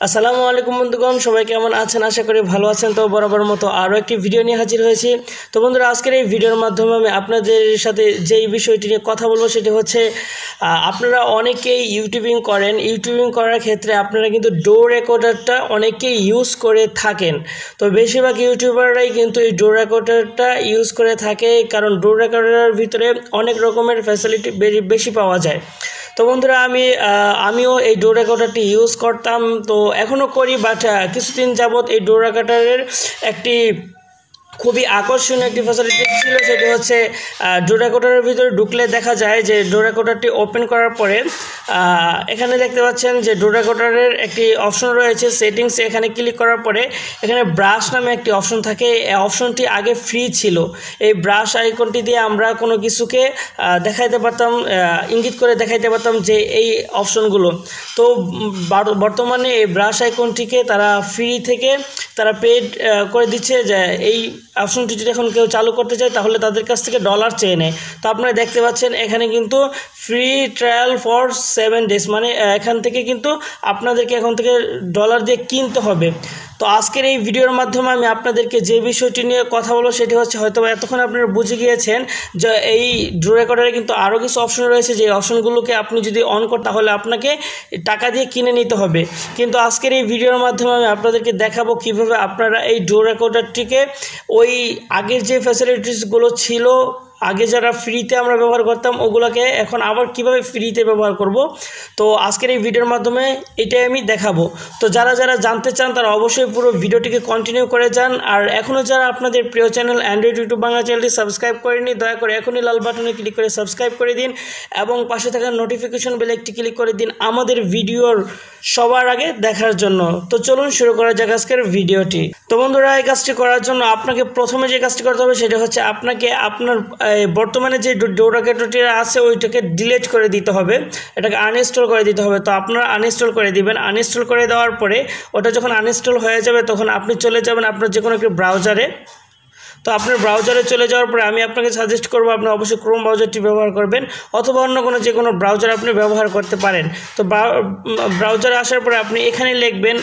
আসসালামু আলাইকুম বন্ধুগণ, সবাই কেমন আছেন? আশা করি ভালো আছেন। তো বরাবর মতো আরও একটি ভিডিও নিয়ে হাজির হয়েছি। তো বন্ধুরা, আজকের এই ভিডিওর মাধ্যমে আমি আপনাদের সাথে যেই বিষয়টি নিয়ে কথা বলবো সেটি হচ্ছে আপনারা অনেকেই ইউটিউবিং করেন। ইউটিউবিং করার ক্ষেত্রে আপনারা কিন্তু ডো রেকর্ডারটা অনেকেই ইউজ করে থাকেন। তো বেশিরভাগ ইউটিউবাররাই কিন্তু এই ডো রেকর্ডারটা ইউজ করে থাকে, কারণ ডো রেকর্ডারের ভিতরে অনেক রকমের ফ্যাসিলিটি বেশি পাওয়া যায়। তো বন্ধুরা, আমিও এই ডো রেকর্ডারটি ইউজ করতাম, তো এখনও করি, বাট কিছুদিন যাবৎ এই ডো রেকর্ডারের একটি খুবই আকর্ষণীয় একটি ফ্যাসিলিটি ছিল। সেটি হচ্ছে ডো রেকর্ডারের ভিতরে ঢুকলে দেখা যায় যে ডো রেকর্ডারটি ওপেন করার পরে এখানে দেখতে পাচ্ছেন যে ডো রেকর্ডারের একটি অপশন রয়েছে সেটিংস। এখানে ক্লিক করার পরে এখানে ব্রাশ নামে একটি অপশন থাকে। এই অপশনটি আগে ফ্রি ছিল। এই ব্রাশ আইকনটি দিয়ে আমরা কোনো কিছুকে দেখাইতে পারতাম, ইঙ্গিত করে দেখাইতে পারতাম যে এই অপশনগুলো। তো বর্তমানে এই ব্রাশ আইকনটিকে তারা ফ্রি থেকে তারা পেড করে দিচ্ছে, যে এই অপশনটি যদি এখন কেউ চালু করতে চায় তাহলে তাদের কাছ থেকে ডলার চেয়ে নেয়। তো আপনারা দেখতে পাচ্ছেন এখানে কিন্তু ফ্রি ট্রায়াল ফর 7 days, মানে এখান থেকে কিন্তু আপনাদেরকে এখন থেকে ডলার দিয়ে কিনতে হবে। তো আজকের এই ভিডিওর মাধ্যমে আমি আপনাদেরকে যে বিষয়টি নিয়ে কথা বলবো সেটি হচ্ছে, হয়তো এতক্ষণ আপনারা বুঝে গিয়েছেন যে এই ডো রেকর্ডারে কিন্তু আরও কিছু অপশন রয়েছে, যে অপশনগুলোকে আপনি যদি অন করেন তাহলে আপনাকে টাকা দিয়ে কিনে নিতে হবে। কিন্তু আজকের এই ভিডিওর মাধ্যমে আমি আপনাদেরকে দেখাবো কিভাবে আপনারা এই ডো রেকর্ডারটিকে ওই আগের যে ফ্যাসিলিটিসগুলো ছিল, আগে যারা ফ্রিতে আমরা ব্যবহার করতাম, ওগুলোকে এখন আবার কিভাবে ফ্রিতে ব্যবহার করব, তো আজকের এই ভিডিওর মাধ্যমে এটাই আমি দেখাবো। তো যারা জানতে চান তারা অবশ্যই পুরো ভিডিওটিকে কন্টিনিউ করে যান। আর এখনও যারা আপনাদের প্রিয় চ্যানেল অ্যান্ড্রয়েড ইউটিউব বাংলা চ্যানেলটি সাবস্ক্রাইব করেনি, দয়া করে এখনই লাল বাটনে ক্লিক করে সাবস্ক্রাইব করে দিন এবং পাশে থাকা নোটিফিকেশন বেলে একটি ক্লিক করে দিন আমাদের ভিডিওর সবার আগে দেখার জন্য। তো চলুন শুরু করা যাক আজকের ভিডিওটি। তো বন্ধুরা, এই কাজটি করার জন্য আপনাকে প্রথমে যে কাজটি করতে হবে সেটা হচ্ছে আপনাকে আপনার বর্তমানে যে ডো রেকর্ডারটি আছে ওইটাকে ডিলিট করে দিতে হবে, এটাকে আনইনস্টল করে দিতে হবে। তো আপনারা আনইনস্টল করে দিবেন। আনইনস্টল করে দেওয়ার পরে ওটা যখন আনইনস্টল হয়ে যাবে তখন আপনি চলে যাবেন আপনার যে কোনো একটি ব্রাউজারে। তো আপনার ব্রাউজারে চলে যাওয়ার পরে আমি আপনাকে সাজেস্ট করবো আপনি অবশ্যই ক্রোম ব্রাউজারটি ব্যবহার করবেন, অথবা অন্য যে কোনো ব্রাউজার আপনি ব্যবহার করতে পারেন। তো ব্রাউজারে আসার পরে আপনি এখানে লিখবেন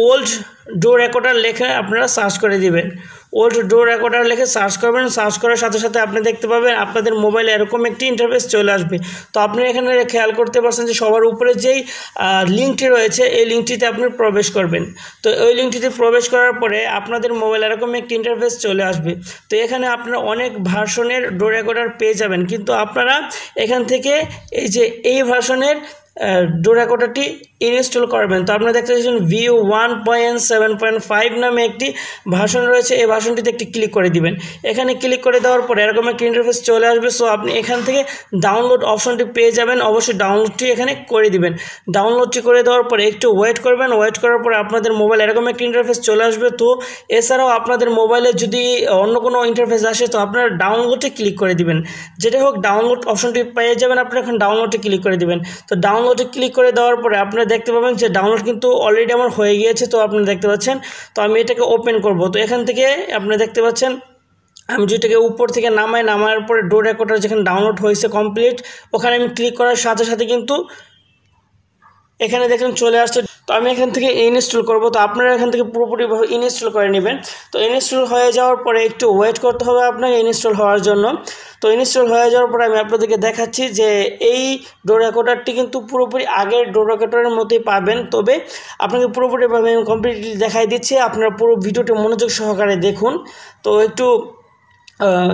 ওল্ড ডো রেকর্ডার লিখে আপনারা সার্চ করে দিবেন। ওল্ড ডো রেকর্ডার লিখে সার্চ করবেন। সার্চ করার সাথে সাথে আপনি দেখতে পাবেন আপনাদের মোবাইলে এরকম একটি ইন্টারফেস চলে আসবে। তো আপনি এখানে খেয়াল করতে পারছেন যে সবার উপরে যেই লিঙ্কটি রয়েছে এই লিঙ্কটিতে আপনি প্রবেশ করবেন। তো ওই লিঙ্কটিতে প্রবেশ করার পরে আপনাদের মোবাইলে এরকম একটি ইন্টারফেস চলে আসবে। তো এখানে আপনারা অনেক ভার্সনের ডো রেকর্ডার পেয়ে যাবেন, কিন্তু আপনারা এখান থেকে এই ভার্সনের ডো রেকর্ডারটি ইনস্টল করবেন। তো আপনারা দেখতে পাচ্ছেন ভিউ 1.7.5 নামে একটি ভার্সন রয়েছে। এই ভার্সনটিতে একটি ক্লিক করে দিবেন। এখানে ক্লিক করে দেওয়ার পরে এরকম একটা ইন্টারফেস চলে আসবে। সো আপনি এখান থেকে ডাউনলোড অপশনটি পেয়ে যাবেন। অবশ্যই ডাউনলোডটি এখানে করে দিবেন। ডাউনলোডটি করে দেওয়ার পরে একটু ওয়েট করবেন। ওয়েট করার পরে আপনাদের মোবাইল এরকম একটা ইন্টারফেস চলে আসবে। তো এছাড়াও আপনাদের মোবাইলে যদি অন্য কোনো ইন্টারফেস আসে তো আপনারা ডাউনলোডে ক্লিক করে দিবেন। যেটা হোক ডাউনলোড অপশনটি পেয়ে যাবেন। আপনারা এখন ডাউনলোডে ক্লিক করে দিবেন। তো ডাউনলোডে ক্লিক করে দেওয়ার পরে আপনারা দেখতে পাবেন যে ডাউনলোড কিন্তু অলরেডি আমার হয়ে গিয়েছে। তো আপনারা দেখতে পাচ্ছেন। তো আমি এটাকে ওপেন করব। তো এখান থেকে আপনারা দেখতে পাচ্ছেন আমি যেটাকে উপর থেকে নামার পরে ডো রেকর্ডার যেখানে ডাউনলোড হয়েছে কমপ্লিট, ওখানে আমি ক্লিক করার সাথে সাথে কিন্তু এখানে দেখেন চলে আসছে। তো আমি এখান থেকে ইনস্টল করব। তো আপনারা এখান থেকে পুরোপুরিভাবে ইনস্টল করে নেবেন। তো ইনস্টল হয়ে যাওয়ার পরে একটু ওয়েট করতে হবে আপনাকে ইনস্টল হওয়ার জন্য। তো ইনস্টল হয়ে যাওয়ার পরে আমি আপনাদেরকে দেখাচ্ছি যে এই ডো রেকর্ডারটি কিন্তু পুরোপুরি আগের ডো রেকর্ডারের মতোই পাবেন, তবে আপনাকে পুরোপুরিভাবে আমি কমপ্লিটলি দেখাই দিচ্ছি। আপনারা পুরো ভিডিওটি মনোযোগ সহকারে দেখুন। তো একটু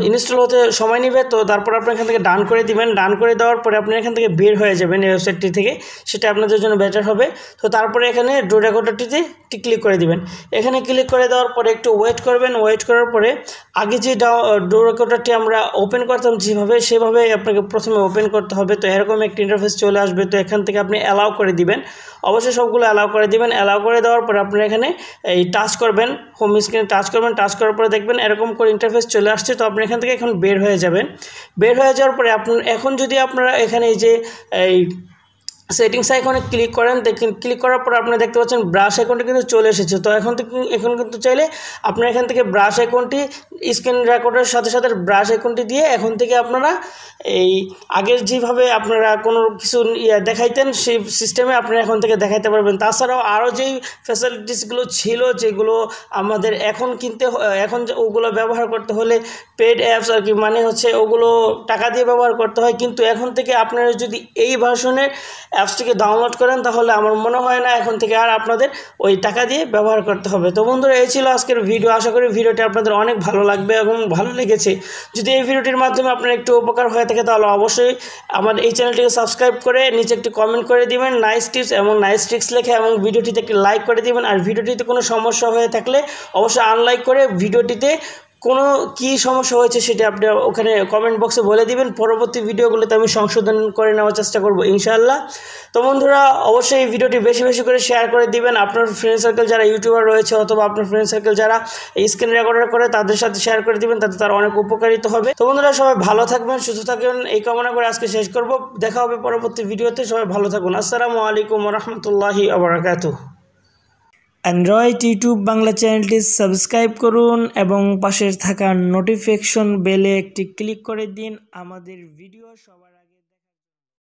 ইনস্টল হতে সময় নেবে। তো তারপর আপনি এখান থেকে ডান করে দিবেন। ডান করে দেওয়ার পরে আপনি এখান থেকে বের হয়ে যাবেন এই ওয়েবসাইটটি থেকে, সেটা আপনাদের জন্য বেটার হবে। তো তারপরে এখানে ডো রেকর্ডারটিতে ক্লিক করে দিবেন। এখানে ক্লিক করে দেওয়ার পরে একটু ওয়েট করবেন। ওয়েট করার পরে আগে যে ডো রেকর্ডারটি আমরা ওপেন করতাম সেভাবে আপনাকে প্রথমে ওপেন করতে হবে। তো এরকম একটা ইন্টারফেস চলে আসবে। তো এখান থেকে আপনি অ্যালাউ করে দিবেন। অবশ্যই সবগুলো অ্যালাউ করে দিবেন। অ্যালাউ করে দেওয়ার পরে আপনারা এখানে এই টাচ করবেন, হোম স্ক্রিনে টাচ করবেন। টাচ করার পরে দেখবেন এরকম করে ইন্টারফেস চলে আসছে। তো আপনি এখান থেকে এখন বের হয়ে যাবেন। বের হয়ে যাওয়ার পরে এখন যদি আপনারা এখানে এই সেটিংস আইকনে ক্লিক করেন, দেখেন ক্লিক করার পর আপনি দেখতে পাচ্ছেন ব্রাশ আইকনটি কিন্তু চলে এসেছে। তো এখন কিন্তু চাইলে আপনারা এখান থেকে ব্রাশ আইকনটি স্ক্রিন রেকর্ডের সাথে সাথে ব্রাশ আইকনটি দিয়ে এখন থেকে আপনারা এই আগের যেভাবে আপনারা কোনো কিছু দেখাইতেন সেই সিস্টেমে আপনারা এখন থেকে দেখাইতে পারবেন। তাছাড়াও আরও যেই ফ্যাসিলিটিসগুলো ছিল যেগুলো আমাদের এখন ওগুলো ব্যবহার করতে হলে পেড অ্যাপস আর কি, মানে হচ্ছে ওগুলো টাকা দিয়ে ব্যবহার করতে হয়, কিন্তু এখন থেকে আপনারা যদি এই ভার্সনের অ্যাপসটিকে ডাউনলোড করেন তাহলে আমার মনে হয় না এখন থেকে আর আপনাদের ওই টাকা দিয়ে ব্যবহার করতে হবে। তো বন্ধুরা, এই ছিল আজকের ভিডিও। আশা করি ভিডিওটি আপনাদের অনেক ভালো লাগবে এবং ভালো লেগেছে। যদি এই ভিডিওটির মাধ্যমে আপনার একটু উপকার হয়ে থাকে তাহলে অবশ্যই আমার এই চ্যানেলটিকে সাবস্ক্রাইব করে নিচে একটি কমেন্ট করে দিবেন নাইস টিপস এবং নাইস ট্রিক্স লেখে, এবং ভিডিওটিতে একটি লাইক করে দিবেন। আর ভিডিওটিতে কোনো সমস্যা হয়ে থাকলে অবশ্যই আনলাইক করে ভিডিওটিতে কোনো কী সমস্যা হয়েছে সেটা আপনি ওখানে কমেন্ট বক্সে বলে দিবেন। পরবর্তী ভিডিওগুলোতে আমি সংশোধন করে নেওয়ার চেষ্টা করব ইনশাআল্লাহ। তো বন্ধুরা, অবশ্যই এই ভিডিওটি বেশি বেশি করে শেয়ার করে দিবেন। আপনার ফ্রেন্ড সার্কেল যারা ইউটিউবার রয়েছে অথবা আপনার ফ্রেন্ড সার্কেল যারা স্ক্রিন রেকর্ডার করে তাদের সাথে শেয়ার করে দিবেন, তাতে তারা অনেক উপকারিত হবে। তো বন্ধুরা, সবাই ভালো থাকবেন, সুস্থ থাকবেন, এই কামনা করে আজকে শেষ করব। দেখা হবে পরবর্তী ভিডিওতে। সবাই ভালো থাকুন। আসসালামু আলাইকুম ওয়া রাহমাতুল্লাহি ওয়া বারাকাতুহু। অ্যান্ড্রয়েড ইউটিউব বাংলা চ্যানেলটি সাবস্ক্রাইব করুন এবং পাশে থাকা নোটিফিকেশন বেলে একটি ক্লিক করে দিন আমাদের ভিডিও সবার আগে